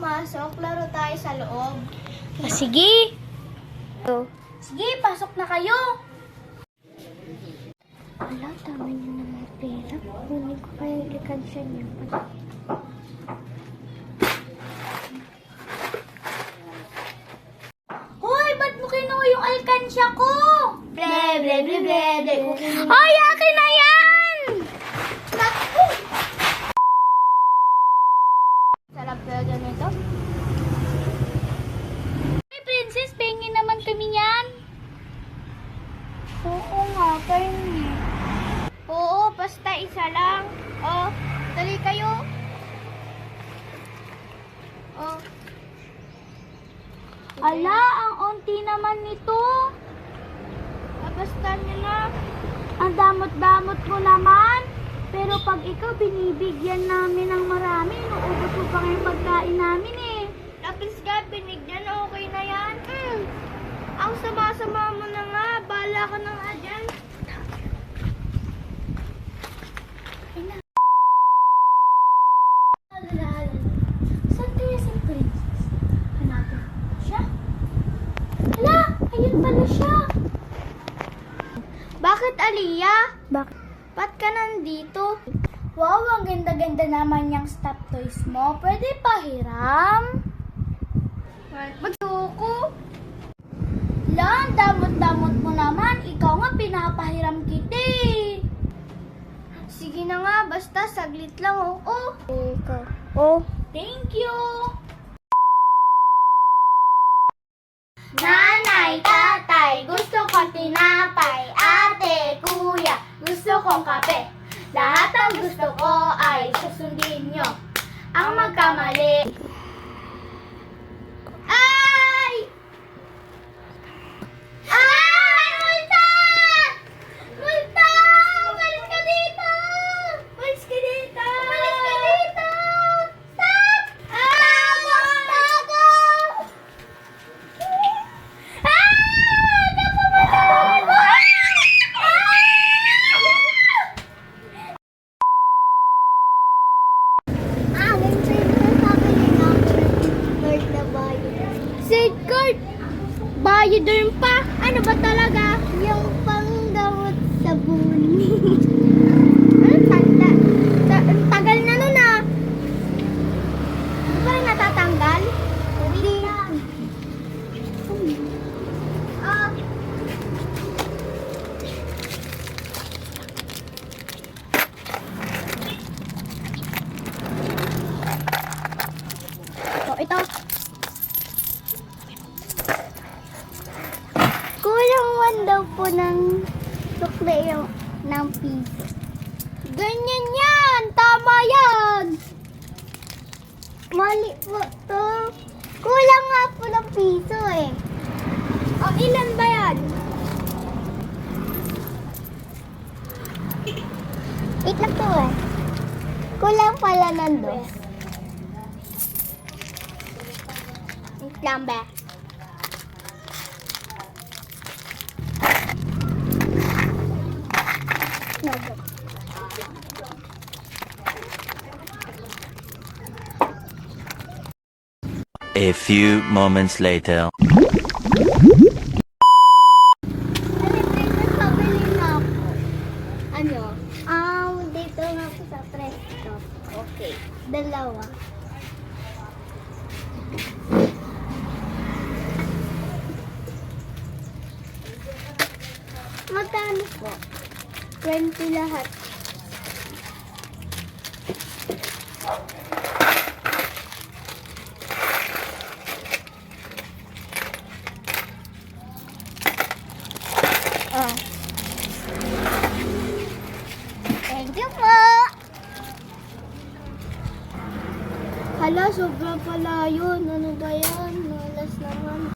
pumasok, laro tayo sa loob. Sige. Sige, pasok na kayo. Wala, tama niya na may pera. Kunin ko kaya yung likansya niya. Hoy, ba't mo kinuha yung alkansya ko? Ble, ble, ble, ble, ble. Hoy, akin na yan! Naku! Sarap talaga nito. Hey, princess, pengi naman kami yan. Oo nga, pengi. Oo, basta isa lang. Oh, dali kayo. Oh. Ala, ang onti naman nito. Basta nyo na. Ang damot-damot mo naman. Pero pag ikaw binibigyan namin ng marami, inuubos mo pa ngayong pagkain namin eh. Lapis ka, binigyan, okay na yan. Ang sama-sama mo na nga. Bahala ka na nga dyan. Saan kaya si princess? Hanapin siya. Ala, ayun pala siya. Bakit, Aliyah? Bakit? Ba't ka nandito? Wow, ang ganda-ganda naman yung stop toys mo. Pwede pahiram? Magsuko. Lang, damot-damot mo naman. Ikaw nga pinapahiram kita eh. Sige na nga, basta saglit lang oh. Ikaw. Oh. Thank you! Nanay, tatay, gusto ko tinapay. Ate, kuya, gusto ko kape. Lahat ang gusto ko ay susundin nyo. Ang magkamali. Ay! Ay! Multa! Multa! Umalis ka dito! Umalis ka dito! Umalis ka dito! Stop! Tago! Safeguard! Bioderm pa! Ano ba talaga? Yung panggamot sa buni. Ano tanda? Tagal na nun ah! Di ba rin natatanggal? Hindi. Ah. Ito. Kulang man daw po ng sukle yung ng piso. Ganyan yan! Tama yan! Mali po to. Kulang nga po ng piso eh. O, ilan ba yan? Wait lang to eh. Kulang pala ng dos. Wait lang ba? No. A few moments later. Pabili na ako. Ano? Dito nga po sa presto. Okay. Dalawa. Magkano po? 20 lahat. Oh. Thank you po. Hala, sobra pala yun. Ano ba yan? Malas naman.